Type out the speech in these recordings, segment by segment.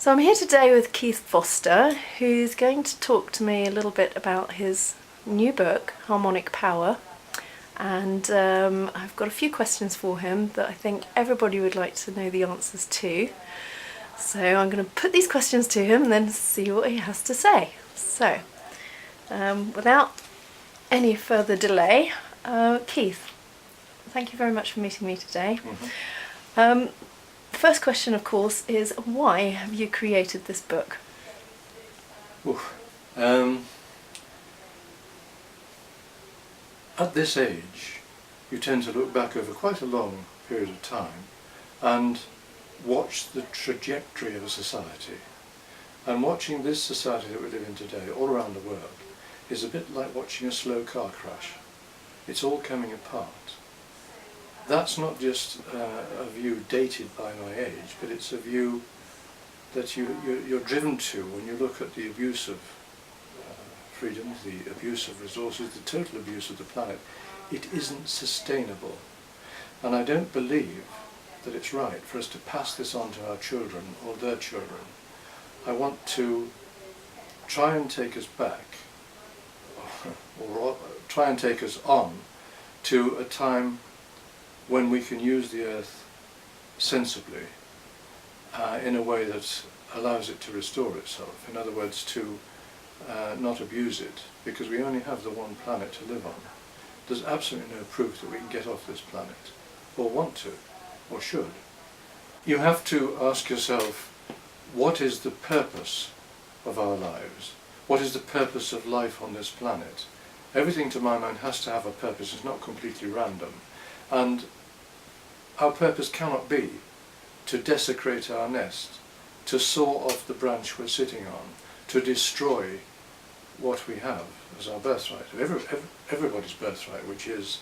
So I'm here today with Keith Foster, who's going to talk to me a little bit about his new book, Harmonic Power. And I've got a few questions for him that I think everybody would like to know the answers to. So I'm going to put these questions to him and then see what he has to say. So, without any further delay, Keith, thank you very much for meeting me today. Mm-hmm. The first question, of course, is why have you created this book? At this age, you tend to look back over quite a long period of time and watch the trajectory of a society. And watching this society that we live in today, all around the world, is a bit like watching a slow car crash. It's all coming apart. That's not just a view dated by my age, but it's a view that you're driven to when you look at the abuse of freedom, the abuse of resources, the total abuse of the planet. It isn't sustainable. And I don't believe that it's right for us to pass this on to our children or their children. I want to try and take us back, or try and take us on to a time when we can use the earth sensibly, in a way that allows it to restore itself. In other words, to not abuse it, because we only have the one planet to live on. There's absolutely no proof that we can get off this planet, or want to, or should. You have to ask yourself, what is the purpose of our lives? What is the purpose of life on this planet? Everything, to my mind, has to have a purpose. It's not completely random. And our purpose cannot be to desecrate our nest, to saw off the branch we're sitting on, to destroy what we have as our birthright, everybody's birthright, which is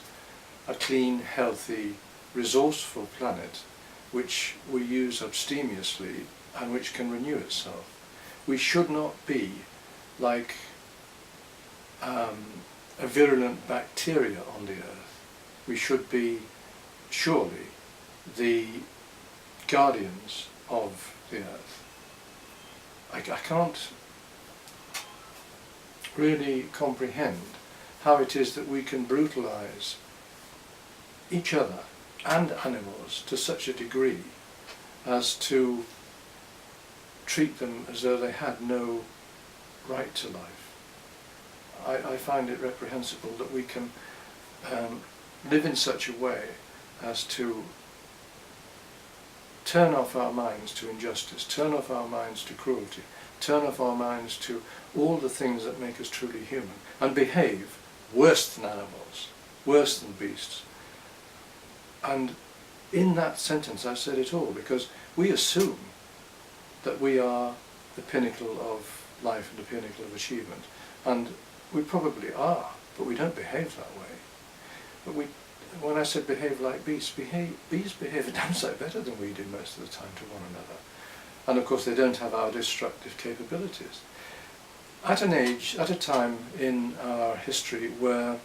a clean, healthy, resourceful planet which we use abstemiously and which can renew itself. We should not be like a virulent bacteria on the earth. We should be, surely, the guardians of the earth. I can't really comprehend how it is that we can brutalize each other and animals to such a degree as to treat them as though they had no right to life. I find it reprehensible that we can live in such a way as to turn off our minds to injustice, turn off our minds to cruelty, turn off our minds to all the things that make us truly human, and behave worse than animals, worse than beasts. And in that sentence I've said it all, because we assume that we are the pinnacle of life and the pinnacle of achievement, and we probably are, but we don't behave that way. But when I said behave like beasts, bees behave a damn sight better than we do most of the time to one another. And of course they don't have our destructive capabilities. At an age, at a time in our history where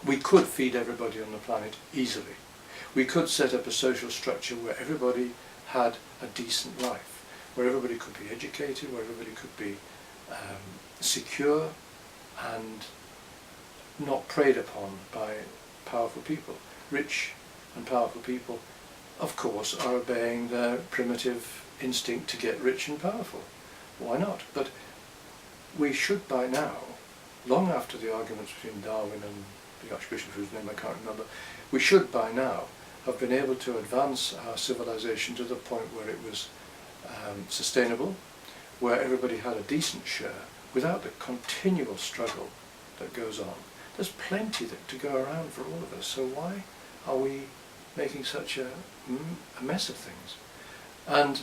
we could feed everybody on the planet easily, we could set up a social structure where everybody had a decent life, where everybody could be educated, where everybody could be secure and not preyed upon by powerful people. Rich and powerful people, of course, are obeying their primitive instinct to get rich and powerful. Why not? But we should by now, long after the arguments between Darwin and the Archbishop, whose name I can't remember, we should by now have been able to advance our civilization to the point where it was sustainable, where everybody had a decent share, without the continual struggle that goes on. There's plenty to go around for all of us, so why are we making such a mess of things? And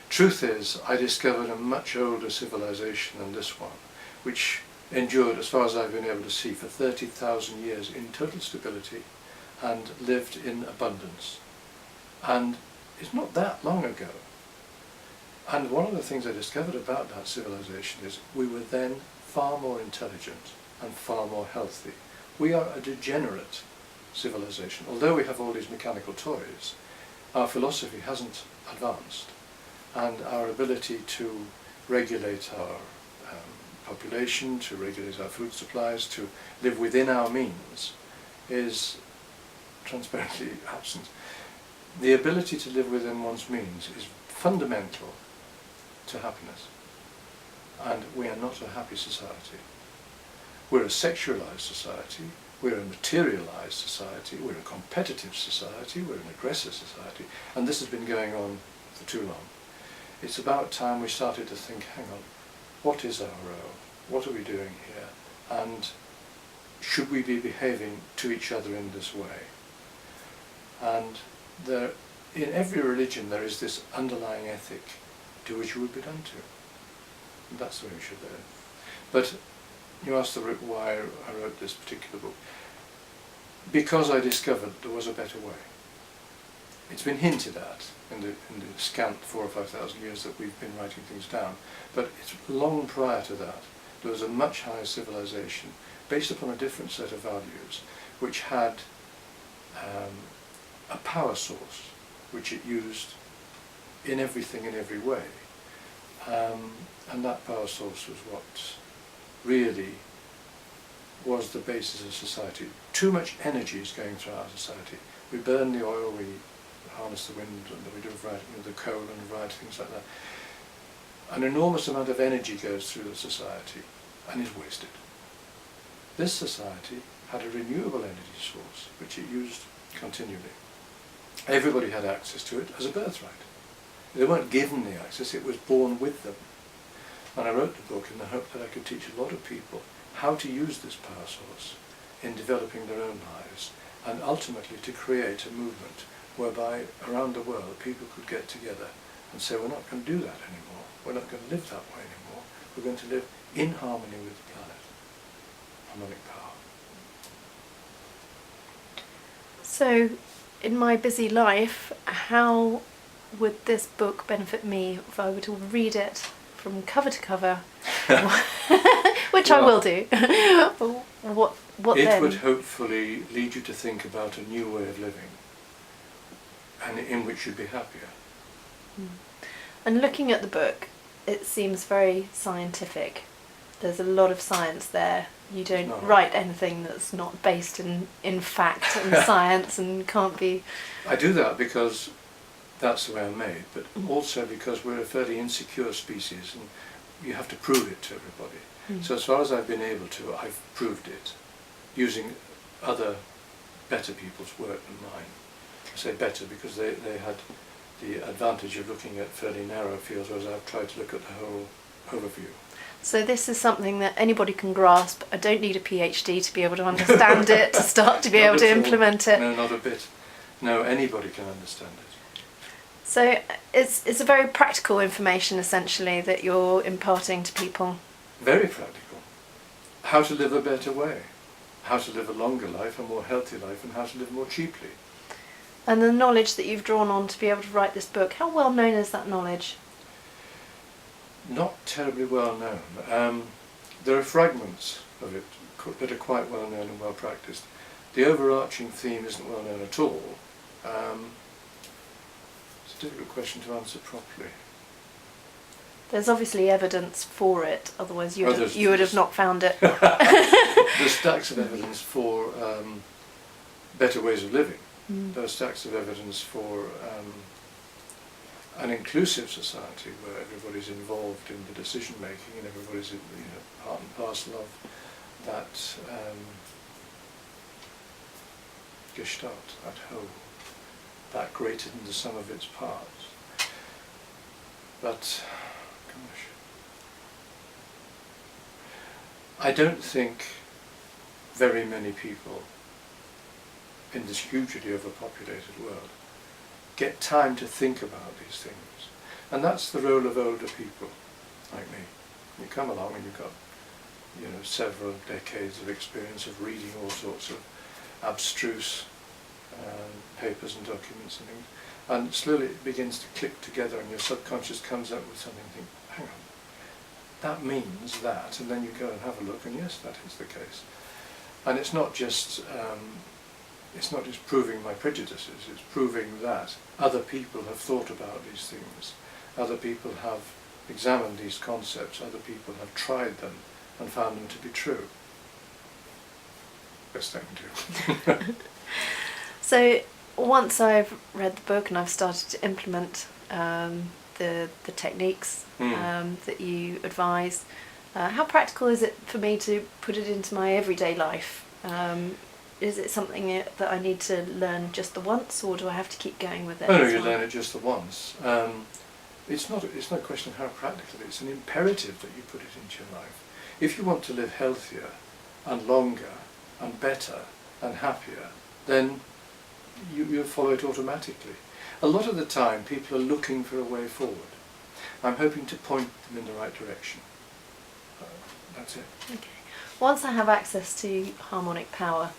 truth is, I discovered a much older civilization than this one, which endured, as far as I've been able to see, for 30,000 years in total stability and lived in abundance. And it's not that long ago. And one of the things I discovered about that civilization is we were then far more intelligent and far more healthy. We are a degenerate civilization. Although we have all these mechanical toys, our philosophy hasn't advanced, and our ability to regulate our population, to regulate our food supplies, to live within our means is transparently absent. The ability to live within one's means is fundamental to happiness, and we are not a happy society. We're a sexualized society, we're a materialized society, we're a competitive society, we're an aggressive society, and this has been going on for too long. It's about time we started to think, hang on, what is our role? What are we doing here? And should we be behaving to each other in this way? And in every religion there is this underlying ethic, do as you would be done to. And that's the way we should live. But you asked why I wrote this particular book. Because I discovered there was a better way. It's been hinted at in the scant 4,000 or 5,000 years that we've been writing things down, but it's long prior to that. There was a much higher civilization based upon a different set of values, which had a power source which it used in everything in every way, and that power source was what really was the basis of society. Too much energy is going through our society. We burn the oil, we harness the wind, and we do the coal and a variety of things like that. An enormous amount of energy goes through the society and is wasted. This society had a renewable energy source which it used continually. Everybody had access to it as a birthright. They weren't given the access, it was born with them. And I wrote the book in the hope that I could teach a lot of people how to use this power source in developing their own lives, and ultimately to create a movement whereby around the world people could get together and say, we're not going to do that anymore, we're not going to live that way anymore, we're going to live in harmony with the planet. Harmonic power. So, in my busy life, how would this book benefit me if I were to read it from cover to cover? Which I will do. What it then? would hopefully lead you to think about a new way of living, and in which you'd be happier. And looking at the book, it seems very scientific. There's a lot of science there. You don't write anything that's not based in fact and science and can't be... I do that because that's the way I'm made, but also because we're a fairly insecure species and you have to prove it to everybody. So as far as I've been able to, I've proved it using other better people's work than mine. I say better because they had the advantage of looking at fairly narrow fields, whereas I've tried to look at the whole overview. So this is something that anybody can grasp. I don't need a PhD to be able to understand it, to start to be able to implement it. No, not a bit. No, anybody can understand it. So it's a very practical information, essentially, that you're imparting to people. Very practical. How to live a better way. How to live a longer life, a more healthy life, and how to live more cheaply. And the knowledge that you've drawn on to be able to write this book, how well known is that knowledge? Not terribly well known. There are fragments of it that are quite well known and well practiced. The overarching theme isn't well known at all. It's a difficult question to answer properly. There's obviously evidence for it, otherwise you would have not found it. There's stacks of evidence for better ways of living. There are stacks of evidence for an inclusive society where everybody's involved in the decision making and everybody's part and parcel of that gestalt, that whole, that greater than the sum of its parts. But, gosh, I don't think very many people in this hugely overpopulated world get time to think about these things. And that's the role of older people like me. You come along and you've got several decades of experience of reading all sorts of abstruse papers and documents and things, and slowly it begins to click together and your subconscious comes up with something and think, hang on, that means that, and then you go and have a look and yes, that is the case. And it's not just it's not just proving my prejudices, it's proving that other people have thought about these things, other people have examined these concepts, other people have tried them and found them to be true. Best I can do. So once I've read the book and I've started to implement the techniques that you advise, how practical is it for me to put it into my everyday life? Is it something that I need to learn just the once, or do I have to keep going with it? Oh no, you learn it just the once. It's not a question of how practical it is. It's an imperative that you put it into your life. If you want to live healthier and longer and better and happier, then you'll follow it automatically. A lot of the time people are looking for a way forward. I'm hoping to point them in the right direction. That's it. Okay. Once I have access to Harmonic Power,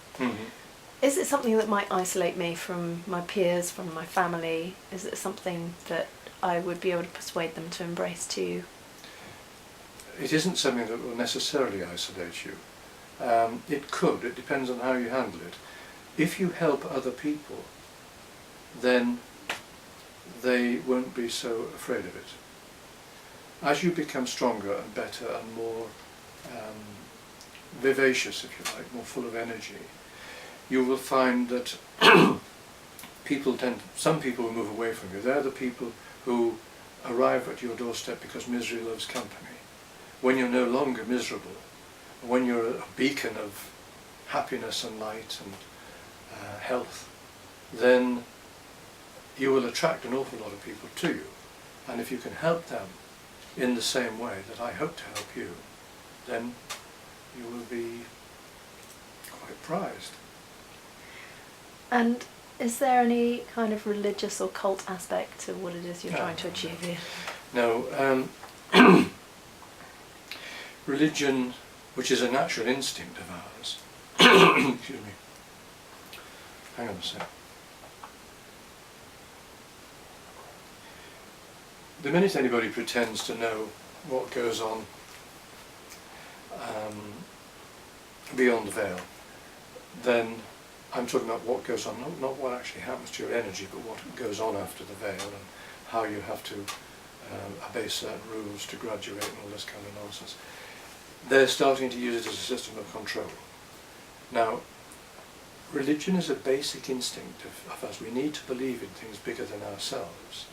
is it something that might isolate me from my peers, from my family? Is it something that I would be able to persuade them to embrace too? It isn't something that will necessarily isolate you. It could, it depends on how you handle it. If you help other people, then they won't be so afraid of it. As you become stronger and better and more vivacious, if you like, more full of energy, you will find that some people will move away from you. They're the people who arrive at your doorstep because misery loves company. When you're no longer miserable, when you're a beacon of happiness and light and health, then you will attract an awful lot of people to you. And if you can help them in the same way that I hope to help you, then you will be quite prized. And is there any kind of religious or cult aspect to what it is you're trying to achieve here? No. Religion, which is a natural instinct of ours, excuse me, hang on a sec. The minute anybody pretends to know what goes on beyond the veil, then I'm talking about what goes on, not what actually happens to your energy, but what goes on after the veil and how you have to obey certain rules to graduate and all this kind of nonsense. They're starting to use it as a system of control. Now, religion is a basic instinct of us. We need to believe in things bigger than ourselves.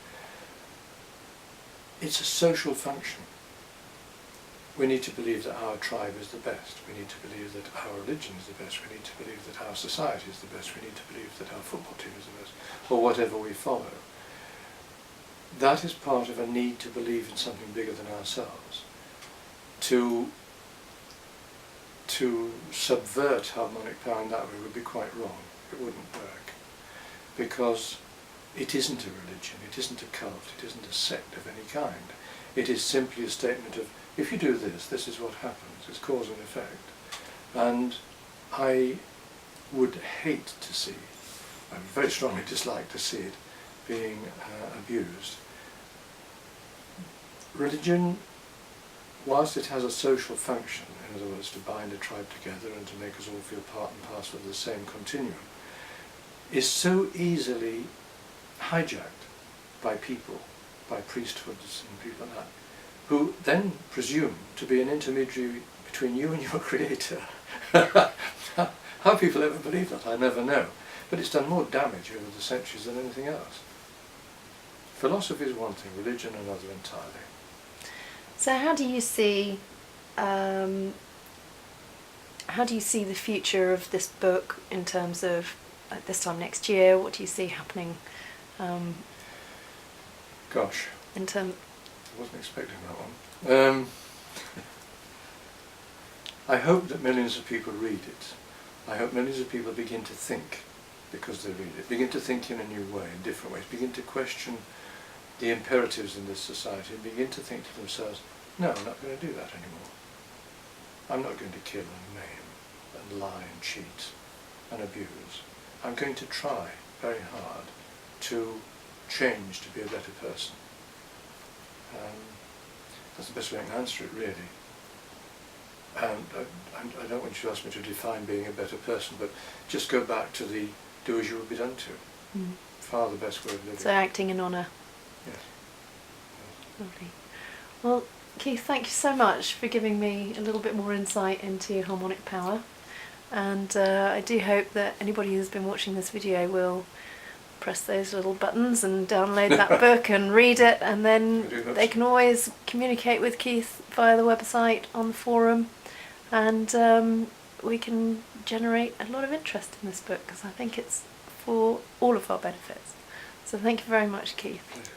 It's a social function. We need to believe that our tribe is the best. We need to believe that our religion is the best. We need to believe that our society is the best. We need to believe that our football team is the best, or whatever we follow. That is part of a need to believe in something bigger than ourselves. To subvert harmonic power in that way would be quite wrong. It wouldn't work. Because it isn't a religion, it isn't a cult, it isn't a sect of any kind. It is simply a statement of, if you do this, this is what happens. It's cause and effect. And I would hate to see, I would very strongly dislike to see it being abused. Religion, whilst it has a social function, in other words to bind a tribe together and to make us all feel part and parcel of the same continuum, is so easily hijacked by people, by priesthoods and people like that, who then presume to be an intermediary between you and your creator. How people ever believe that, I never know. But it's done more damage over the centuries than anything else. Philosophy is one thing, religion another entirely. So how do you see the future of this book in terms of this time next year? What do you see happening? Gosh, I wasn't expecting that one. I hope that millions of people read it. I hope millions of people begin to think because they read it, begin to think in a new way, in different ways, begin to question the imperatives in this society and begin to think to themselves, no, I'm not going to do that anymore. I'm not going to kill and maim and lie and cheat and abuse. I'm going to try very hard to change to be a better person. That's the best way I can answer it, really. I don't want you to ask me to define being a better person, but just go back to the do as you would be done to. Mm. Far the best way of living. So acting in honour. Yes. Lovely. Well, Keith, thank you so much for giving me a little bit more insight into Harmonic Power, and I do hope that anybody who's been watching this video will press those little buttons and download that book and read it, and then they can always communicate with Keith via the website, on the forum, and we can generate a lot of interest in this book, because I think it's for all of our benefits. So thank you very much, Keith. Yes.